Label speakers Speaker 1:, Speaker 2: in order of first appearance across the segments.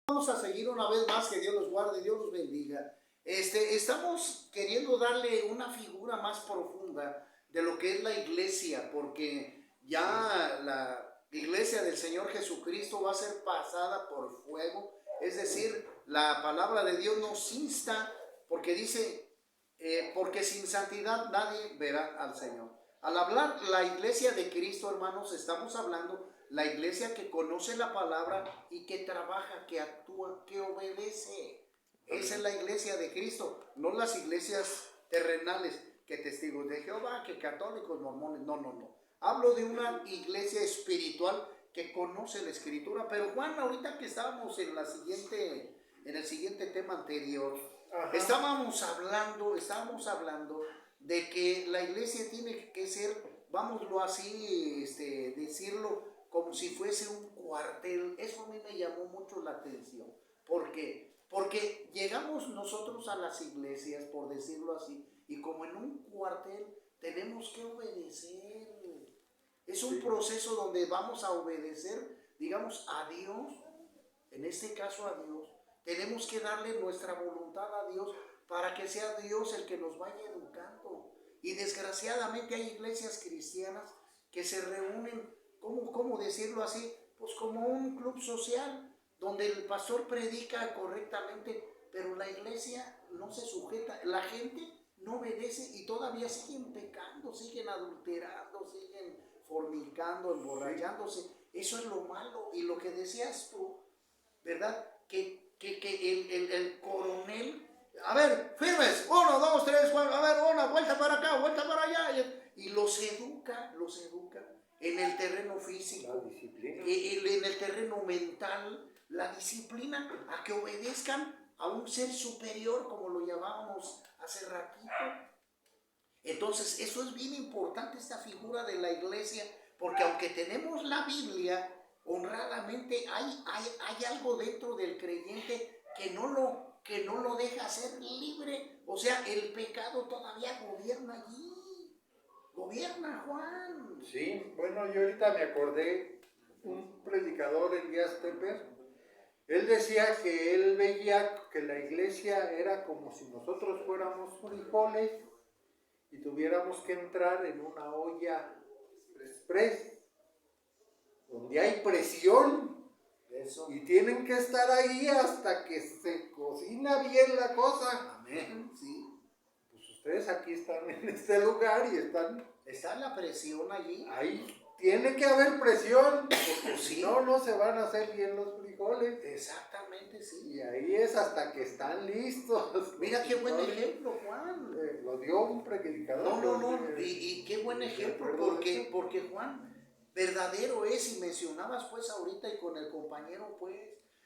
Speaker 1: Vamos a seguir una vez más, que Dios los guarde, Dios los bendiga. Estamos queriendo darle una figura más profunda de lo que es la iglesia, porque ya la iglesia del Señor Jesucristo va a ser pasada por fuego. Es decir, la palabra de Dios nos insta, porque dice, porque sin santidad nadie verá al Señor. Al hablar la iglesia de Cristo, hermanos, estamos hablando la iglesia que conoce la palabra y que trabaja, que actúa, que obedece. Esa es la iglesia de Cristo, no las iglesias terrenales, que testigos de Jehová, que católicos, mormones, no. Hablo de una iglesia espiritual que conoce la escritura. Pero Juan, ahorita que estábamos en el siguiente tema anterior, estábamos hablando de que la iglesia tiene que ser, vámoslo así, decirlo, como si fuese un cuartel. Eso a mí me llamó mucho la atención. ¿Por qué? Porque llegamos nosotros a las iglesias, por decirlo así, y como en un cuartel tenemos que obedecer. Es un proceso donde vamos a obedecer, digamos, a Dios, en este caso a Dios. Tenemos que darle nuestra voluntad a Dios para que sea Dios el que nos vaya educando. Y desgraciadamente hay iglesias cristianas que se reúnen, ¿cómo decirlo así? Pues como un club social, donde el pastor predica correctamente, pero la iglesia no se sujeta, la gente no obedece y todavía siguen pecando, siguen adulterando, siguen fornicando, emborrachándose. Eso es lo malo. Y lo que decías tú, ¿verdad? Que el coronel, a ver, firmes, 1, 2, 3, 4, a ver, una vuelta para acá, vuelta para allá, y los educa en el terreno físico, en el terreno mental, la disciplina, a que obedezcan a un ser superior, como lo llamábamos hace ratito. Entonces, eso es bien importante, esta figura de la iglesia, porque aunque tenemos la Biblia, honradamente hay algo dentro del creyente que no lo deja ser libre. O sea, el pecado todavía gobierna allí. Gobierna, Juan.
Speaker 2: Sí, bueno, yo ahorita me acordé, un predicador, Elías Tepper, él decía que él veía que la iglesia era como si nosotros fuéramos frijoles y tuviéramos que entrar en una olla express, donde hay presión. Eso. Y tienen que estar ahí hasta que se cocina bien la cosa.
Speaker 1: Amén, sí.
Speaker 2: Pues ustedes aquí están en este lugar y
Speaker 1: está la presión allí.
Speaker 2: Ahí tiene que haber presión, porque si no se van a hacer bien los frijoles.
Speaker 1: Exactamente, sí.
Speaker 2: Y ahí es hasta que están listos.
Speaker 1: Mira qué buen ejemplo, Juan.
Speaker 2: Lo dio un predicador.
Speaker 1: No. Y qué buen ejemplo, porque Juan, verdadero es, y mencionabas pues ahorita y con el compañero pues,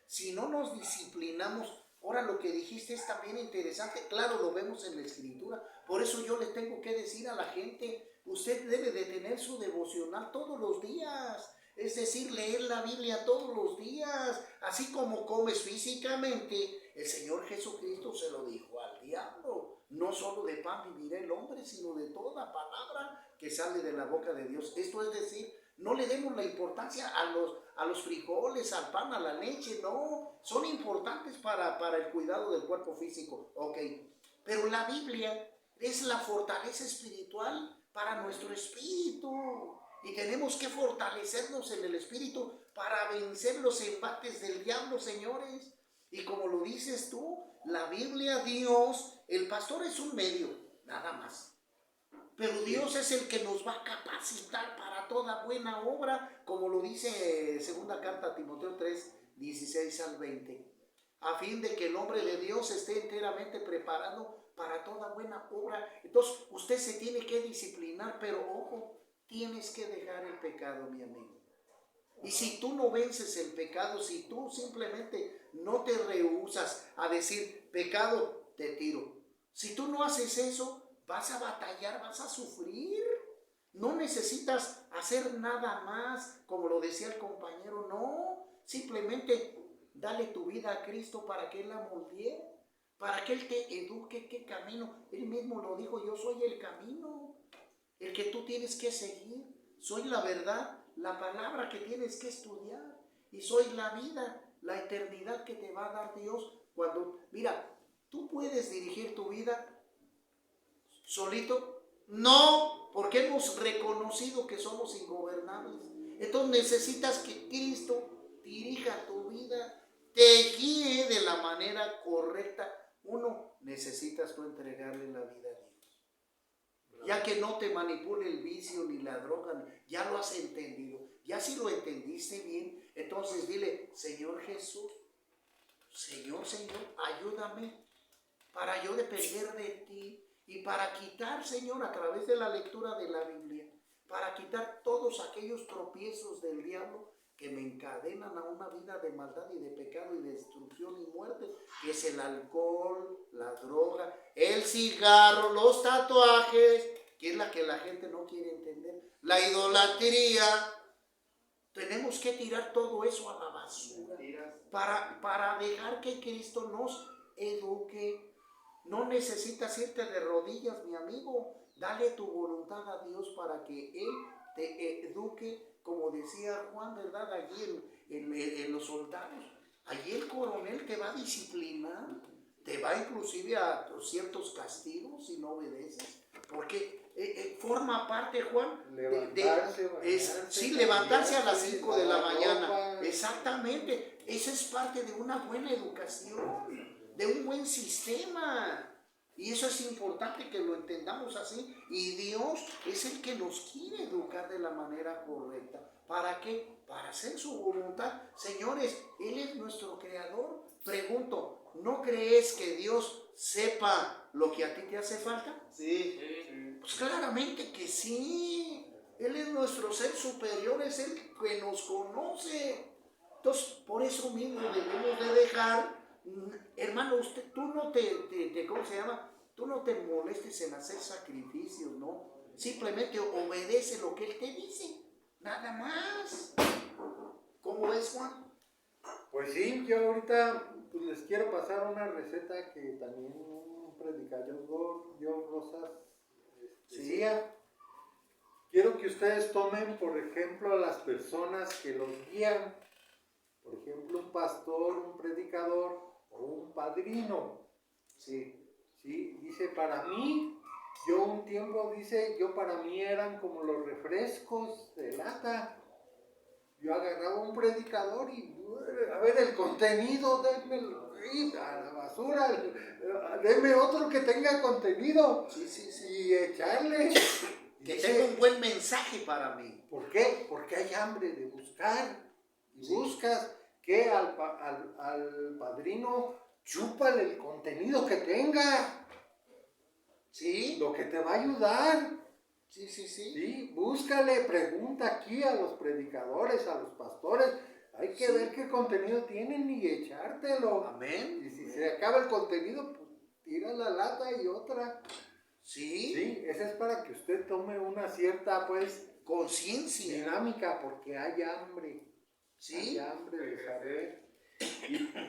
Speaker 1: si no nos disciplinamos, ahora lo que dijiste es también interesante, claro, lo vemos en la escritura. Por eso yo le tengo que decir a la gente, usted debe de tener su devocional todos los días. Es decir, leer la Biblia todos los días, así como comes físicamente. El Señor Jesucristo se lo dijo al diablo: no solo de pan vivirá el hombre, sino de toda palabra que sale de la boca de Dios. Esto es decir, no le demos la importancia a los frijoles, al pan, a la leche, no. Son importantes para el cuidado del cuerpo físico, ok. Pero la Biblia es la fortaleza espiritual para nuestro espíritu. Y tenemos que fortalecernos en el espíritu para vencer los embates del diablo, señores. Y como lo dices tú, la Biblia, Dios, el pastor es un medio, nada más. Pero Dios es el que nos va a capacitar para toda buena obra, como lo dice segunda carta a Timoteo 3, 16 al 20. A fin de que el hombre de Dios esté enteramente preparado para toda buena obra. Entonces, usted se tiene que disciplinar, pero ojo, tienes que dejar el pecado, mi amigo. Y si tú no vences el pecado, si tú simplemente no te rehusas a decir, pecado, te tiro. Si tú no haces eso, vas a batallar, vas a sufrir. No necesitas hacer nada más, como lo decía el compañero, no. Simplemente dale tu vida a Cristo para que Él la moldee, para que Él te eduque qué camino. Él mismo lo dijo: yo soy el camino, el que tú tienes que seguir. Soy la verdad, la palabra que tienes que estudiar. Y soy la vida. la eternidad que te va a dar Dios cuando, mira, tú puedes dirigir tu vida solito. No, porque hemos reconocido que somos ingobernables. Entonces necesitas que Cristo dirija tu vida, te guíe de la manera correcta. Uno, necesitas tú entregarle la vida a Dios. Ya que no te manipule el vicio ni la droga, ya lo has entendido. Ya si lo entendiste bien, entonces dile, Señor Jesús, Señor, ayúdame para yo depender de ti y para quitar, Señor, a través de la lectura de la Biblia, para quitar todos aquellos tropiezos del diablo que me encadenan a una vida de maldad y de pecado y de destrucción y muerte, que es el alcohol, la droga, el cigarro, los tatuajes, que es la que la gente no quiere entender, la idolatría. Tenemos que tirar todo eso a la basura para dejar que Cristo nos eduque. No necesitas irte de rodillas, mi amigo. Dale tu voluntad a Dios para que Él te eduque, como decía Juan, ¿verdad? Allí en los soldados. Allí el coronel te va a disciplinar, te va inclusive a ciertos castigos si no obedeces. Porque forma parte, Juan, levantarse a las 5 de la mañana. Exactamente. Eso es parte de una buena educación, de un buen sistema. Y eso es importante que lo entendamos así. Y Dios es el que nos quiere educar de la manera correcta. ¿Para qué? Para hacer su voluntad. Señores, Él es nuestro creador. Pregunto, ¿no crees que Dios sepa lo que a ti te hace falta?
Speaker 3: Sí.
Speaker 1: Pues claramente que sí. Él es nuestro ser superior, es el que nos conoce. Entonces, por eso mismo debemos de dejar, hermano, tú no ¿cómo se llama? Tú no te molestes en hacer sacrificios, ¿no? Simplemente obedece lo que Él te dice, nada más. ¿Cómo ves, Juan?
Speaker 2: Pues sí, yo ahorita pues, les quiero pasar una receta que también un predicador, Dios Rosas, decía. Quiero que ustedes tomen, por ejemplo, a las personas que los guían. Por ejemplo, un pastor, un predicador o un padrino. Sí, dice, para mí, yo para mí eran como los refrescos de lata. Yo agarraba un predicador y, a ver, el contenido, denme a la basura, denme otro que tenga contenido.
Speaker 1: Sí.
Speaker 2: Y echarle.
Speaker 1: Que tenga un buen mensaje para mí.
Speaker 2: ¿Por qué? Porque hay hambre de buscar. Y buscas que al padrino chúpale el contenido que tenga.
Speaker 1: ¿Sí?
Speaker 2: Lo que te va a ayudar.
Speaker 1: Sí.
Speaker 2: Sí, búscale, pregunta aquí a los predicadores, a los pastores. Hay que ver qué contenido tienen y echártelo.
Speaker 1: Amén.
Speaker 2: Y si se acaba el contenido, pues tira la lata y otra.
Speaker 1: Sí.
Speaker 2: Sí, esa es para que usted tome una cierta, pues,
Speaker 1: conciencia,
Speaker 2: dinámica, porque hay hambre.
Speaker 1: Sí.
Speaker 2: Hay hambre de saber.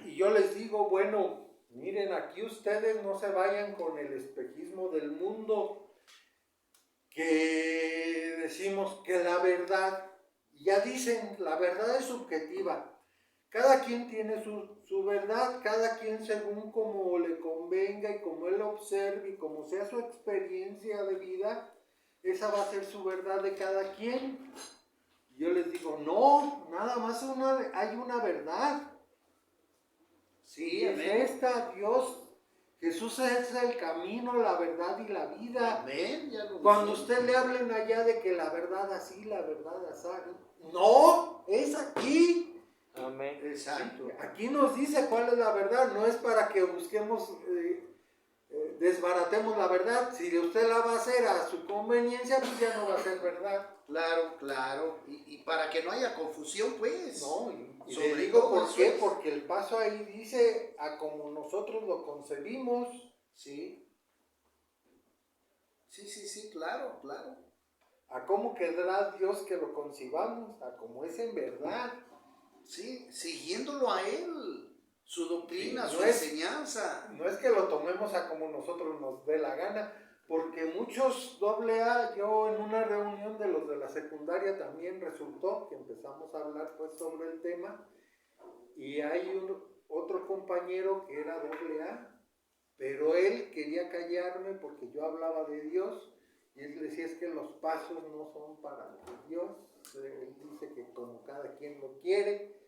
Speaker 2: Y yo les digo, bueno, miren, aquí ustedes no se vayan con el espejismo del mundo, que decimos que la verdad, ya dicen, la verdad es subjetiva. Cada quien tiene su verdad, cada quien según como le convenga y como él observe y como sea su experiencia de vida, esa va a ser su verdad de cada quien. Yo les digo, no, nada más hay una verdad.
Speaker 1: Sí,
Speaker 2: es esta, Dios, Jesús es el camino, la verdad y la vida.
Speaker 1: Amén.
Speaker 2: Cuando usted le hablen allá de que la verdad así, la verdad así, no, es aquí.
Speaker 3: Amén.
Speaker 1: Exacto.
Speaker 2: Aquí nos dice cuál es la verdad, no es para que busquemos, desbaratemos la verdad. Si usted la va a hacer a su conveniencia, pues ya no va a ser verdad.
Speaker 1: Claro. Y para que no haya confusión, pues.
Speaker 2: No, y le digo por qué, porque el paso ahí dice a como nosotros lo concebimos.
Speaker 1: Sí, claro.
Speaker 2: A cómo quedará Dios que lo concibamos, a como es en verdad.
Speaker 1: Sí, siguiéndolo a Él, su doctrina,
Speaker 2: sí,
Speaker 1: su enseñanza.
Speaker 2: No es que lo tomemos a como nosotros nos dé la gana, porque muchos AA, yo en una reunión de los de la secundaria también resultó que empezamos a hablar pues sobre el tema, y hay otro compañero que era AA, pero él quería callarme porque yo hablaba de Dios, y él decía es que los pasos no son para Dios, él dice que como cada quien lo quiere,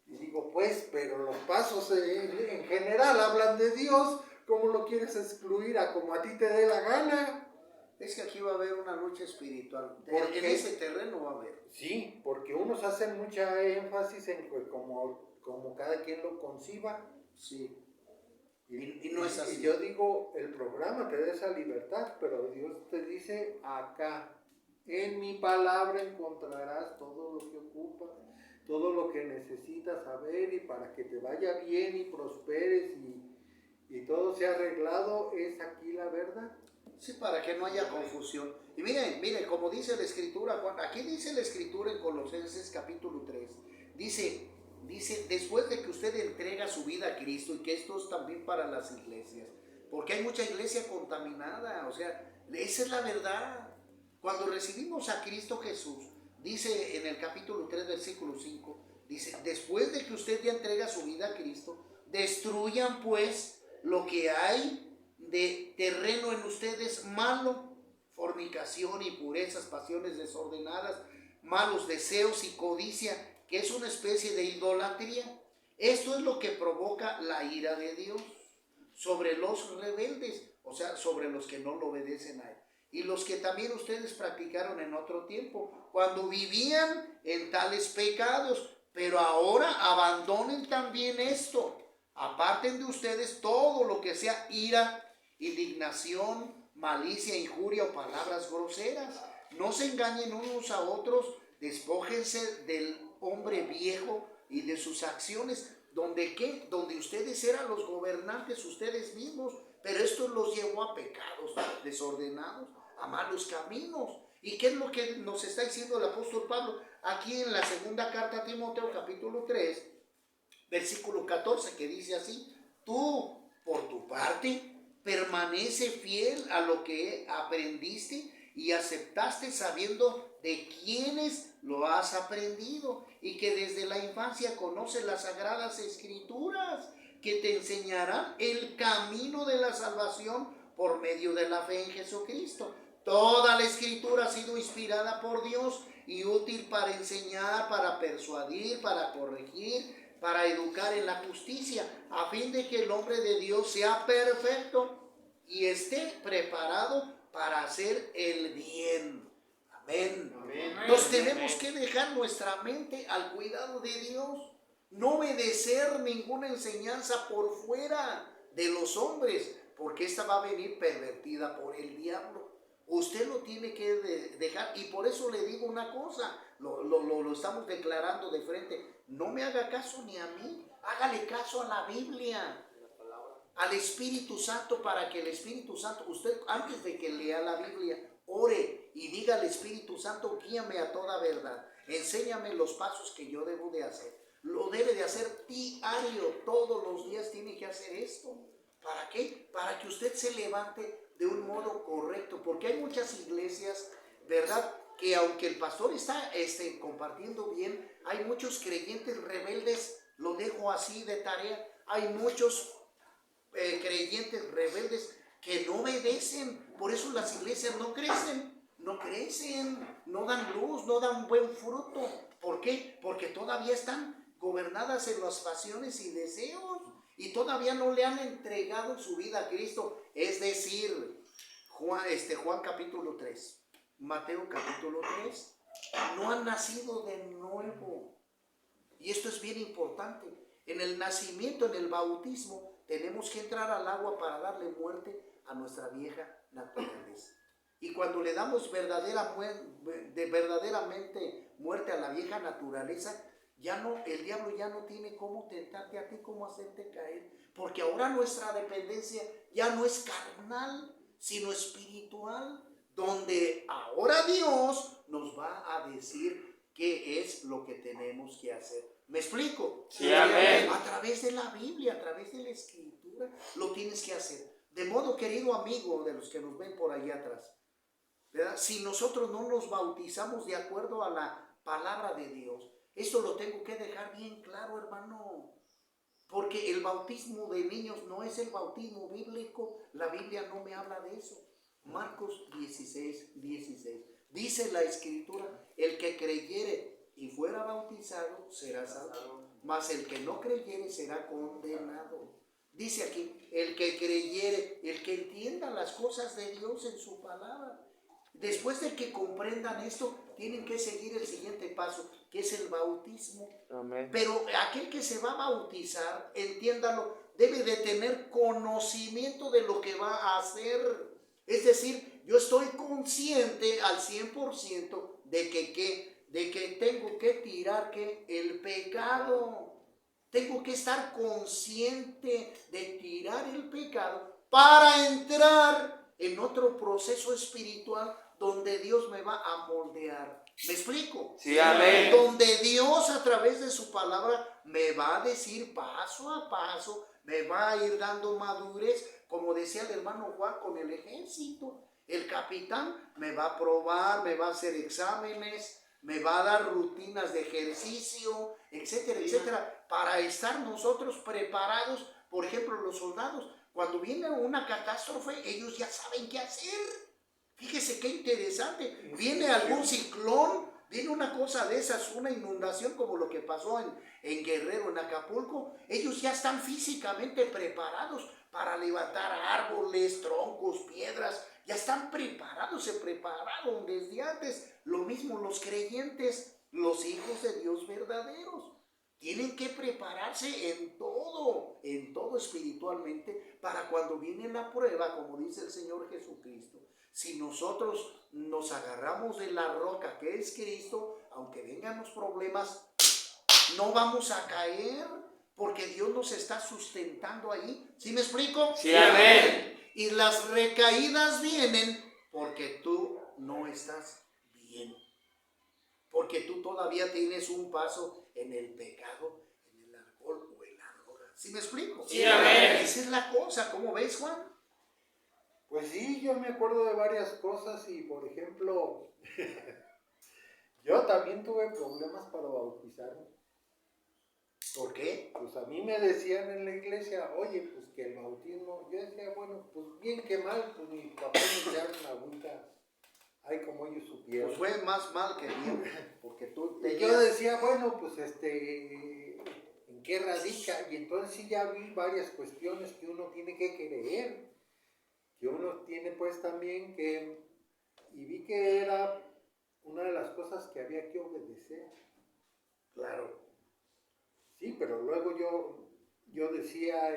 Speaker 2: y digo pues, pero los pasos en general hablan de Dios, ¿cómo lo quieres excluir a como a ti te dé la gana?
Speaker 1: Es que aquí va a haber una lucha espiritual. En
Speaker 2: Porque,
Speaker 1: ese terreno va a haber.
Speaker 2: sí, porque unos hacen mucha énfasis en que como cada quien lo conciba.
Speaker 1: Sí. Y no es así.
Speaker 2: Y yo digo, el programa te da esa libertad, pero Dios te dice acá, en mi palabra encontrarás todo lo que ocupas, todo lo que necesitas saber, y para que te vaya bien y prosperes y todo sea arreglado, es aquí la verdad.
Speaker 1: Sí, para que no haya confusión. Y miren, como dice la Escritura, Juan, aquí dice la Escritura en Colosenses capítulo 3, dice, después de que usted entrega su vida a Cristo, y que esto es también para las iglesias, porque hay mucha iglesia contaminada, o sea, esa es la verdad. Cuando recibimos a Cristo Jesús, dice en el capítulo 3, versículo 5, dice, después de que usted ya entrega su vida a Cristo, destruyan pues lo que hay de terreno en ustedes malo, fornicación, impurezas, pasiones desordenadas, malos deseos y codicia, que es una especie de idolatría. Esto es lo que provoca la ira de Dios sobre los rebeldes, o sea, sobre los que no lo obedecen a Él. Y los que también ustedes practicaron en otro tiempo, cuando vivían en tales pecados, pero ahora abandonen también esto. Aparten de ustedes todo lo que sea ira, indignación, malicia, injuria o palabras groseras. No se engañen unos a otros, despójense del hombre viejo y de sus acciones, donde ustedes eran los gobernantes ustedes mismos, pero esto los llevó a pecados desordenados, a malos caminos. ¿Y qué es lo que nos está diciendo el apóstol Pablo aquí en la segunda carta a Timoteo, capítulo 3, versículo 14, que dice así: tú, por tu parte, permanece fiel a lo que aprendiste y aceptaste, sabiendo de quiénes lo has aprendido, y que desde la infancia conoces las sagradas escrituras, que te enseñarán el camino de la salvación por medio de la fe en Jesucristo. Toda la escritura ha sido inspirada por Dios y útil para enseñar, para persuadir, para corregir, para educar en la justicia, a fin de que el hombre de Dios sea perfecto y esté preparado para hacer el bien. Amén. Amén. Entonces tenemos que dejar nuestra mente al cuidado de Dios, no obedecer ninguna enseñanza por fuera de los hombres, porque esta va a venir pervertida por el diablo. Usted lo tiene que dejar, y por eso le digo una cosa, lo estamos declarando de frente: no me haga caso ni a mí, hágale caso a la Biblia, al Espíritu Santo, para que el Espíritu Santo, usted antes de que lea la Biblia, ore y diga al Espíritu Santo: guíame a toda verdad, enséñame los pasos que yo debo de hacer. Lo debe de hacer diario, todos los días tiene que hacer esto. ¿Para qué? Para que usted se levante de un modo correcto, porque hay muchas iglesias, ¿verdad?, que aunque el pastor está compartiendo bien, hay muchos creyentes rebeldes. Lo dejo así de tarea. Hay muchos creyentes rebeldes que no obedecen. Por eso las iglesias no crecen, no dan luz, no dan buen fruto. ¿Por qué? Porque todavía están gobernadas en las pasiones y deseos, y todavía no le han entregado su vida a Cristo. Es decir, Juan capítulo 3, Mateo capítulo 3, no han nacido de nuevo. Y esto es bien importante. En el nacimiento, en el bautismo, tenemos que entrar al agua para darle muerte a nuestra vieja naturaleza. Y cuando le damos verdaderamente muerte a la vieja naturaleza, el diablo ya no tiene cómo tentarte a ti, cómo hacerte caer, porque ahora nuestra dependencia ya no es carnal, sino espiritual, donde ahora Dios nos va a decir qué es lo que tenemos que hacer. ¿Me explico?
Speaker 3: Sí, amén.
Speaker 1: A través de la Biblia, a través de la Escritura, lo tienes que hacer. De modo, querido amigo, de los que nos ven por allá atrás, ¿verdad?, si nosotros no nos bautizamos de acuerdo a la palabra de Dios, Esto lo tengo que dejar bien claro, hermano. Porque el bautismo de niños no es el bautismo bíblico. La Biblia no me habla de eso. Marcos 16, 16. Dice la Escritura, el que creyere y fuera bautizado será salvo, mas el que no creyere será condenado. Dice aquí, el que creyere, el que entienda las cosas de Dios en su palabra. Después de que comprendan esto, tienen que seguir el siguiente paso, que es el bautismo.
Speaker 3: Amén.
Speaker 1: Pero aquel que se va a bautizar, entiéndalo, debe de tener conocimiento de lo que va a hacer. Es decir, yo estoy consciente al 100% de que tengo que tirar el pecado. Tengo que estar consciente de tirar el pecado para entrar en otro proceso espiritual donde Dios me va a moldear. ¿Me explico?
Speaker 3: Sí, amén.
Speaker 1: Donde Dios a través de su palabra me va a decir paso a paso, me va a ir dando madurez, como decía el hermano Juan con el ejército. El capitán me va a probar, me va a hacer exámenes, me va a dar rutinas de ejercicio, etcétera, etcétera, para estar nosotros preparados. Por ejemplo, los soldados, cuando viene una catástrofe, ellos ya saben qué hacer. Fíjese qué interesante. Viene algún ciclón, viene una cosa de esas, una inundación como lo que pasó en Guerrero, en Acapulco. Ellos ya están físicamente preparados para levantar árboles, troncos, piedras. Ya están preparados, se prepararon desde antes. Lo mismo los creyentes, los hijos de Dios verdaderos. Tienen que prepararse en todo espiritualmente para cuando viene la prueba, como dice el Señor Jesucristo. Si nosotros nos agarramos de la roca que es Cristo, aunque vengan los problemas, no vamos a caer porque Dios nos está sustentando ahí. ¿Sí me explico?
Speaker 3: Sí, amén.
Speaker 1: Y las recaídas vienen porque tú no estás bien. Porque tú todavía tienes un paso en el pecado, en el alcohol o en la droga. ¿Sí me explico?
Speaker 3: Sí, amén.
Speaker 1: Esa es la cosa. ¿Cómo ves, Juan?
Speaker 2: Pues sí, yo me acuerdo de varias cosas y, por ejemplo, yo también tuve problemas para bautizarme.
Speaker 1: ¿Por qué?
Speaker 2: Pues a mí me decían en la iglesia, oye, pues que el bautismo, yo decía, bueno, pues bien que mal, pues mis papás me echaron agüita, ay, como ellos supieron.
Speaker 1: Pues fue más mal que bien, porque tú
Speaker 2: Y
Speaker 1: tenías...
Speaker 2: yo decía, bueno, pues ¿en qué radica? Y entonces sí ya vi varias cuestiones que uno tiene que creer, que uno tiene pues también que, y vi que era una de las cosas que había que obedecer.
Speaker 1: Claro.
Speaker 2: Sí, pero luego yo decía,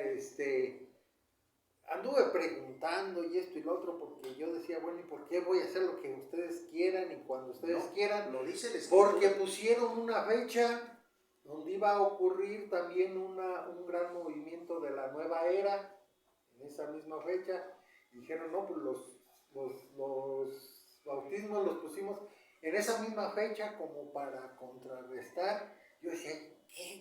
Speaker 2: anduve preguntando y esto y lo otro, porque yo decía, bueno, ¿y por qué voy a hacer lo que ustedes quieran y cuando ustedes quieran?
Speaker 1: Lo dice el Escritor.
Speaker 2: Porque pusieron una fecha donde iba a ocurrir también un gran movimiento de la nueva era, en esa misma fecha. Y dijeron, no, pues los bautismos los pusimos en esa misma fecha como para contrarrestar. Yo decía,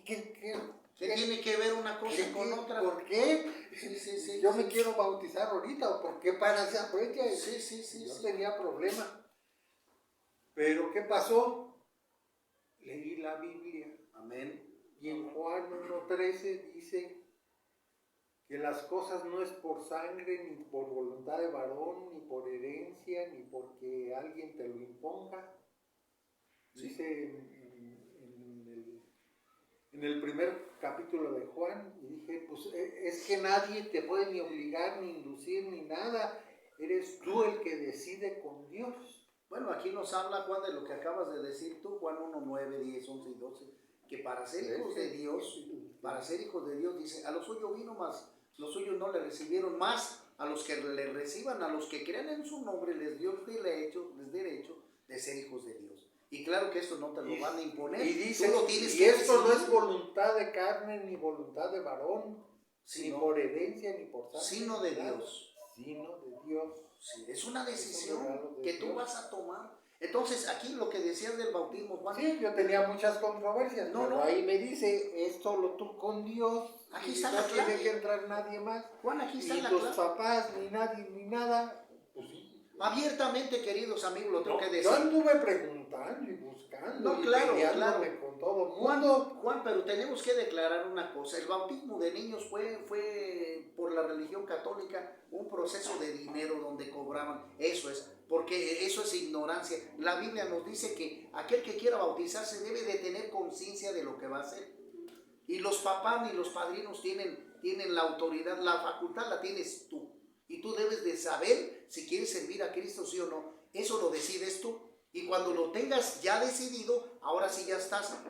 Speaker 2: ¿Qué
Speaker 1: tiene que ver una cosa con otra?
Speaker 2: ¿Por qué?
Speaker 1: Sí,
Speaker 2: yo me quiero bautizar ahorita, ¿o por qué para esa fecha?
Speaker 1: Sí.
Speaker 2: Yo tenía problema. Pero ¿qué pasó? Leí la Biblia.
Speaker 1: Amén.
Speaker 2: Y en Juan 1:13 dice que las cosas no es por sangre, ni por voluntad de varón, ni por herencia, ni porque alguien te lo imponga.
Speaker 1: Sí.
Speaker 2: Dice en el primer capítulo de Juan, y dije, pues es que nadie te puede ni obligar, ni inducir, ni nada. Eres tú el que decide con Dios.
Speaker 1: Bueno, aquí nos habla, Juan, de lo que acabas de decir tú, Juan 1, 9, 10, 11 y 12, que para ser hijos de Dios, dice, a los suyos vino, mas los suyos no le recibieron, más a los que le reciban, a los que crean en su nombre, les dio derecho de ser hijos de Dios. Y claro que esto no te lo van a imponer.
Speaker 2: Y dice,
Speaker 1: tú lo tienes
Speaker 2: y
Speaker 1: que
Speaker 2: esto no
Speaker 1: decidir.
Speaker 2: es voluntad de carne, ni voluntad de varón, ni por herencia, ni por sangre,
Speaker 1: sino de Dios.
Speaker 2: Sino de Dios.
Speaker 1: Sí, es una decisión
Speaker 2: de
Speaker 1: que tú
Speaker 2: Dios.
Speaker 1: vas a tomar. Entonces, aquí lo que decías del bautismo, Juan.
Speaker 2: Sí, yo tenía muchas controversias, pero ahí me dice, es solo tú con Dios.
Speaker 1: Aquí
Speaker 2: y
Speaker 1: está
Speaker 2: no
Speaker 1: la clave.
Speaker 2: tiene que entrar nadie más.
Speaker 1: Juan, aquí está
Speaker 2: ni
Speaker 1: la
Speaker 2: tus
Speaker 1: clave.
Speaker 2: papás, ni nadie, ni nada. Pues sí.
Speaker 1: Abiertamente, queridos amigos, lo tengo que decir.
Speaker 2: Yo anduve preguntando y buscando y peleándome con todo el mundo.
Speaker 1: Juan, pero tenemos que declarar una cosa. El bautismo de niños fue por la religión católica un proceso de dinero donde cobraban. Eso es, porque eso es ignorancia. La Biblia nos dice que aquel que quiera bautizarse debe de tener conciencia de lo que va a hacer. Y los papás ni los padrinos tienen la autoridad, la facultad la tienes tú. Y tú debes de saber si quieres servir a Cristo, sí o no. Eso lo decides tú. Y cuando lo tengas ya decidido, ahora sí ya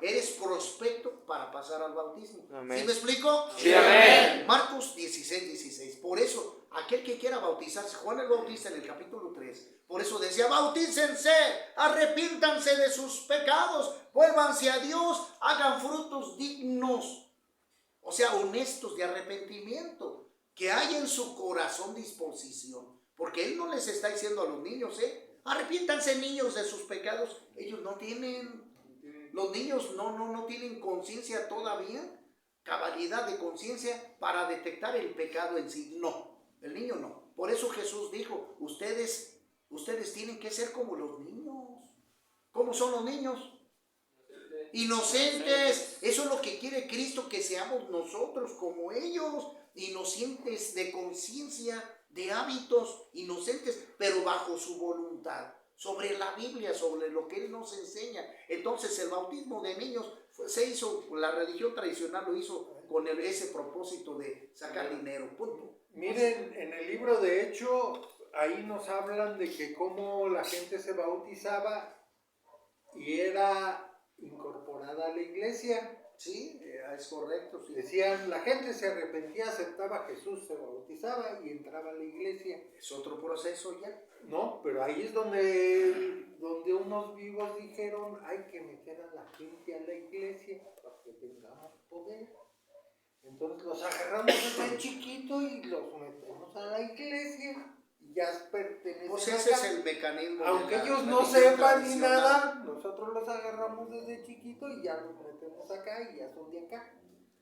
Speaker 1: eres prospecto para pasar al bautismo.
Speaker 3: Amén.
Speaker 1: ¿Sí me explico?
Speaker 3: Sí, amén.
Speaker 1: Marcos 16. Por eso, aquel que quiera bautizarse, Juan el Bautista en el capítulo 3, por eso decía, bautícense, arrepiéntanse de sus pecados, vuélvanse a Dios, hagan frutos dignos, o sea, honestos de arrepentimiento. Que hay en su corazón disposición, porque Él no les está diciendo a los niños, arrepiéntanse niños de sus pecados. Ellos no tienen, los niños no tienen conciencia todavía, cabalidad de conciencia para detectar el pecado en sí. No, el niño no. Por eso Jesús dijo, ustedes tienen que ser como los niños. ¿Cómo son los niños? Inocentes. Eso es lo que quiere Cristo, que seamos nosotros como ellos. Inocentes de conciencia, de hábitos, inocentes, pero bajo su voluntad, sobre la Biblia, sobre lo que Él nos enseña. Entonces el bautismo de niños se hizo, la religión tradicional lo hizo con ese propósito de sacar dinero, punto.
Speaker 2: Miren, en el libro de Hechos, ahí nos hablan de que cómo la gente se bautizaba y era incorporada a la iglesia.
Speaker 1: Sí, es correcto. Sí.
Speaker 2: Decían, la gente se arrepentía, aceptaba a Jesús, se bautizaba y entraba a la iglesia.
Speaker 1: Es otro proceso ya.
Speaker 2: No, pero ahí es donde unos vivos dijeron, hay que meter a la gente a la iglesia para que tengamos poder. Entonces los agarramos desde chiquito y los metemos a la iglesia. Ya pertenecen
Speaker 1: pues ese es el mecanismo.
Speaker 2: Aunque ellos no sepan ni nada, nosotros los agarramos desde chiquito y ya los metemos acá y ya son de acá.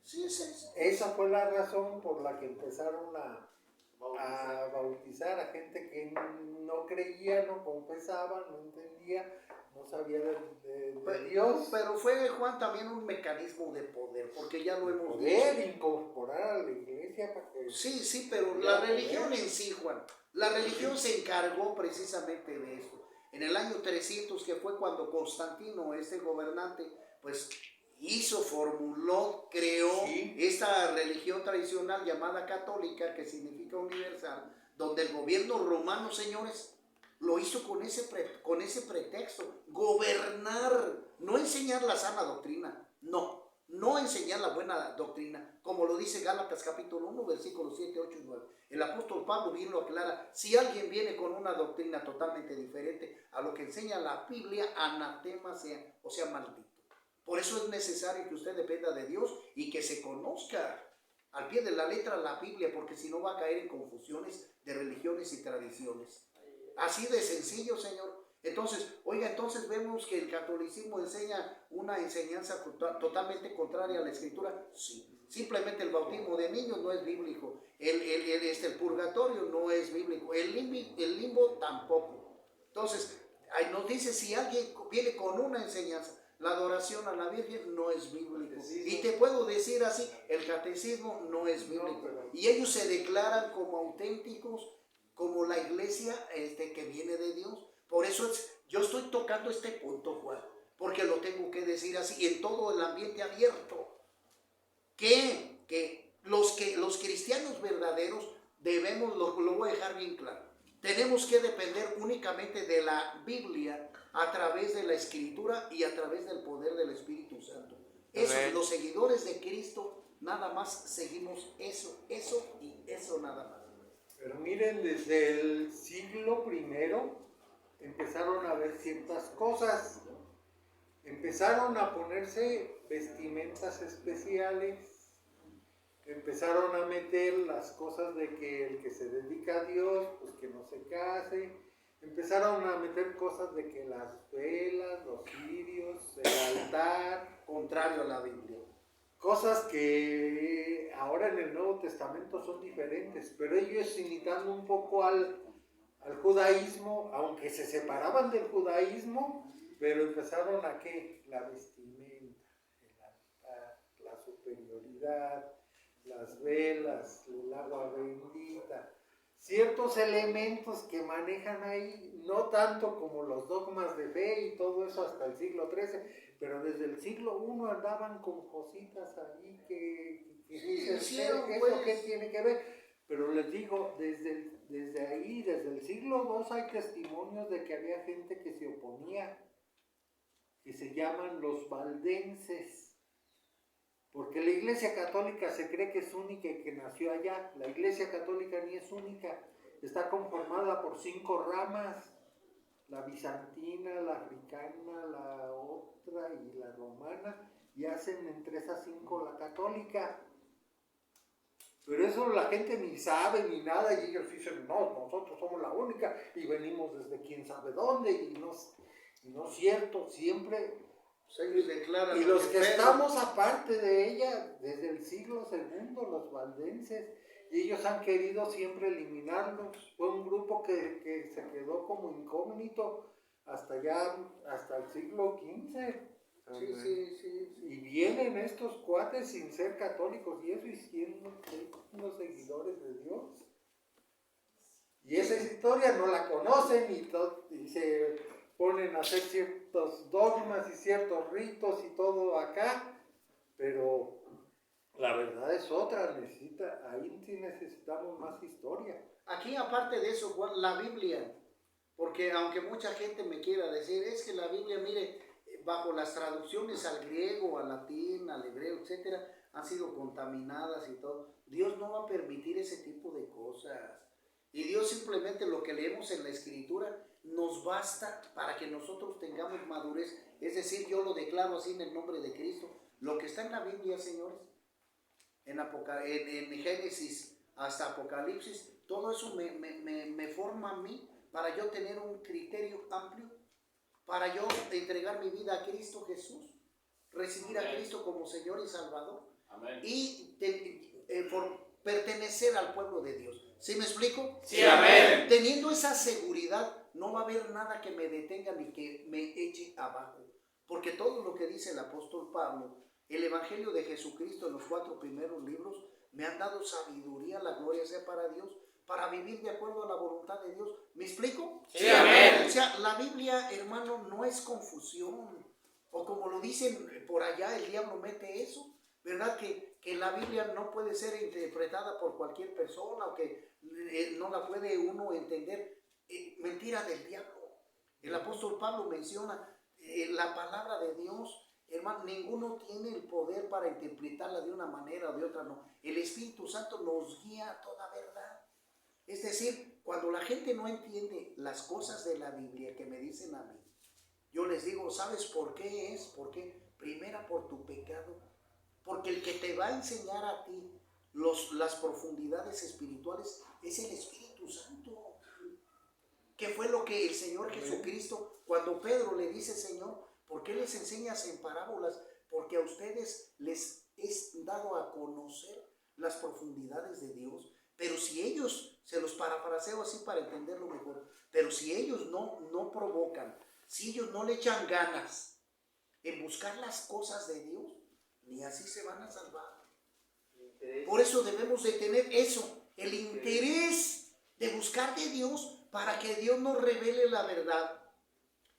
Speaker 1: Sí, sí.
Speaker 2: Esa fue la razón por la que empezaron a bautizar a gente que no creía, no confesaba, no entendía, no sabía de Dios.
Speaker 1: Pero fue, Juan, también un mecanismo de poder, porque ya lo hemos
Speaker 2: poder
Speaker 1: dicho.
Speaker 2: Incorporar a la iglesia para que...
Speaker 1: Sí, pero la religión en sí, Juan, la religión se encargó precisamente de eso. En el año 300, que fue cuando Constantino, este gobernante, pues formuló, creó esta religión tradicional llamada católica, que significa universal, donde el gobierno romano, señores, lo hizo con ese pretexto, gobernar, no enseñar la sana doctrina, no enseñar la buena doctrina, como lo dice Gálatas capítulo 1, versículos 7, 8 y 9. El apóstol Pablo bien lo aclara, si alguien viene con una doctrina totalmente diferente a lo que enseña la Biblia, anatema sea, o sea, maldito. Por eso es necesario que usted dependa de Dios y que se conozca al pie de la letra la Biblia, porque si no va a caer en confusiones de religiones y tradiciones. Así de sencillo, Señor. Entonces vemos que el catolicismo enseña una enseñanza totalmente contraria a la Escritura. Sí. Simplemente el bautismo de niños no es bíblico. El purgatorio no es bíblico. El limbo tampoco. Entonces, ahí nos dice, si alguien viene con una enseñanza, la adoración a la Virgen no es bíblico. Y te puedo decir así, el catecismo no es bíblico. Y ellos se declaran como auténticos, como la iglesia que viene de Dios. Por eso yo estoy tocando este punto, Juan, porque lo tengo que decir así, en todo el ambiente abierto. Que los cristianos verdaderos debemos, lo voy a dejar bien claro, tenemos que depender únicamente de la Biblia a través de la Escritura y a través del poder del Espíritu Santo. Eso, los seguidores de Cristo, nada más seguimos eso y eso nada más.
Speaker 2: Pero miren, desde el siglo I empezaron a ver ciertas cosas. Empezaron a ponerse vestimentas especiales. Empezaron a meter las cosas de que el que se dedica a Dios, pues que no se case. Empezaron a meter cosas de que las velas, los cirios, el altar.
Speaker 1: Contrario a la Biblia.
Speaker 2: Cosas que ahora en el Nuevo Testamento son diferentes, pero ellos imitando un poco al al judaísmo, aunque se separaban del judaísmo, pero empezaron a ¿qué? La vestimenta, el altar, la superioridad, las velas, el agua bendita, ciertos elementos que manejan ahí, no tanto como los dogmas de fe y todo eso hasta el siglo XIII, pero desde el siglo I andaban con cositas ahí que dicen, ¿eso qué tiene que ver? Pero les digo, desde ahí, desde el siglo II hay testimonios de que había gente que se oponía, que se llaman los valdenses, porque la Iglesia Católica se cree que es única y que nació allá. La Iglesia Católica ni es única, está conformada por 5 ramas, la bizantina, la africana, la otra y la romana, y hacen entre esas 5 la católica. Pero eso la gente ni sabe ni nada, y ellos dicen, no, nosotros somos la única y venimos desde quién sabe dónde, y no es cierto, siempre.
Speaker 1: Ellos declaran,
Speaker 2: y los que estamos aparte de ella, desde el siglo II, los valdenses, y ellos han querido siempre eliminarlos. Fue un grupo que se quedó como incógnito hasta el siglo XV. Sí. Y vienen estos cuates sin ser católicos y eso, y siendo unos seguidores de Dios. Y esa historia no la conocen y se ponen a hacer ciertos dogmas y ciertos ritos y todo acá, pero la verdad es otra, ahí sí necesitamos más historia.
Speaker 1: Aquí, aparte de eso, Juan, la Biblia, porque aunque mucha gente me quiera decir, es que la Biblia, mire, bajo las traducciones al griego, al latín, al hebreo, etcétera, han sido contaminadas y todo. Dios no va a permitir ese tipo de cosas. Y Dios simplemente lo que leemos en la Escritura nos basta para que nosotros tengamos madurez. Es decir, yo lo declaro así en el nombre de Cristo. Lo que está en la Biblia, señores, en Génesis hasta Apocalipsis, todo eso me forma a mí para yo tener un criterio amplio, para yo entregar mi vida a Cristo Jesús, recibir a Cristo como Señor y Salvador. Amén. Y pertenecer al pueblo de Dios. ¿Sí me explico?
Speaker 3: Sí, amén.
Speaker 1: Teniendo esa seguridad, no va a haber nada que me detenga ni que me eche abajo. Porque todo lo que dice el apóstol Pablo, el Evangelio de Jesucristo en los 4 primeros libros, me han dado sabiduría, la gloria sea para Dios, para vivir de acuerdo a la voluntad de Dios. ¿Me explico?
Speaker 3: Sí, amén.
Speaker 1: O sea, la Biblia, hermano, no es confusión. O como lo dicen por allá, el diablo mete eso. ¿Verdad? Que la Biblia no puede ser interpretada por cualquier persona o que no la puede uno entender. Mentira del diablo. El apóstol Pablo menciona la palabra de Dios. Hermano, ninguno tiene el poder para interpretarla de una manera o de otra, no. El Espíritu Santo nos guía a toda verdad. Es decir, cuando la gente no entiende las cosas de la Biblia que me dicen a mí, yo les digo, ¿sabes por qué es? Porque primera por tu pecado. Porque el que te va a enseñar a ti las profundidades espirituales es el Espíritu Santo. ¿Qué fue lo que el Señor Jesucristo, cuando Pedro le dice, Señor, ¿por qué les enseñas en parábolas? Porque a ustedes les es dado a conocer las profundidades de Dios. Pero si ellos, se los parafraseo así para entenderlo mejor, pero si ellos no provocan, si ellos no le echan ganas en buscar las cosas de Dios, ni así se van a salvar. Por eso debemos de tener eso, el interés de buscar de Dios para que Dios nos revele la verdad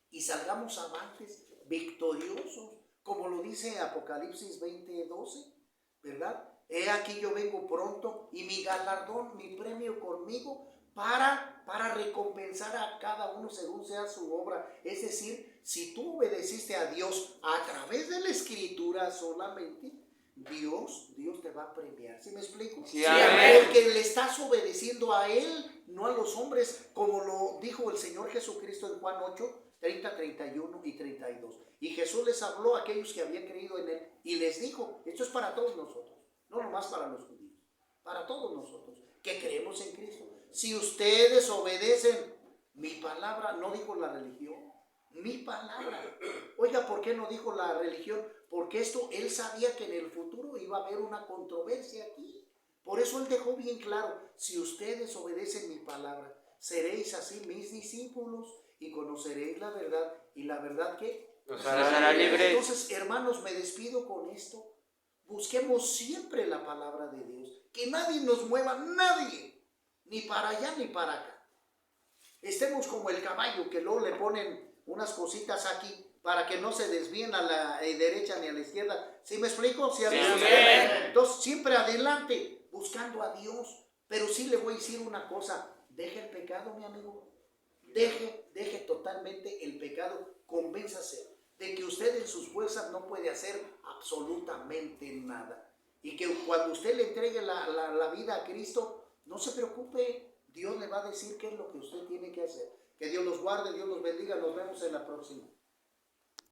Speaker 1: y salgamos avantes, victoriosos, como lo dice Apocalipsis 20:12, ¿verdad? He aquí yo vengo pronto y mi galardón, mi premio conmigo para recompensar a cada uno según sea su obra. Es decir, si tú obedeciste a Dios a través de la Escritura solamente, Dios te va a premiar. ¿Sí me explico?
Speaker 3: Sí, amén.
Speaker 1: Porque le estás obedeciendo a Él, no a los hombres, como lo dijo el Señor Jesucristo en Juan 8, 30, 31 y 32. Y Jesús les habló a aquellos que habían creído en Él y les dijo, esto es para todos nosotros, no nomás para los judíos, para todos nosotros que creemos en Cristo. Si ustedes obedecen mi palabra, no dijo la religión, mi palabra. Oiga, ¿por qué no dijo la religión? Porque él sabía que en el futuro iba a haber una controversia aquí. Por eso él dejó bien claro, si ustedes obedecen mi palabra, seréis así mis discípulos y conoceréis la verdad, y la verdad que
Speaker 3: Nos hará libres.
Speaker 1: Entonces, hermanos, me despido con esto. Busquemos siempre la palabra de Dios. Que nadie nos mueva, nadie. Ni para allá ni para acá. Estemos como el caballo, que luego le ponen unas cositas aquí para que no se desvíen a la derecha ni a la izquierda. ¿Sí me explico? ¿Sí, entonces, siempre adelante, buscando a Dios. Pero sí le voy a decir una cosa. Deje el pecado, mi amigo. Deje totalmente el pecado. Convénzase de que usted en sus fuerzas no puede hacer absolutamente nada. Y que cuando usted le entregue la vida a Cristo, no se preocupe, Dios le va a decir qué es lo que usted tiene que hacer. Que Dios los guarde, Dios los bendiga, nos vemos en la próxima.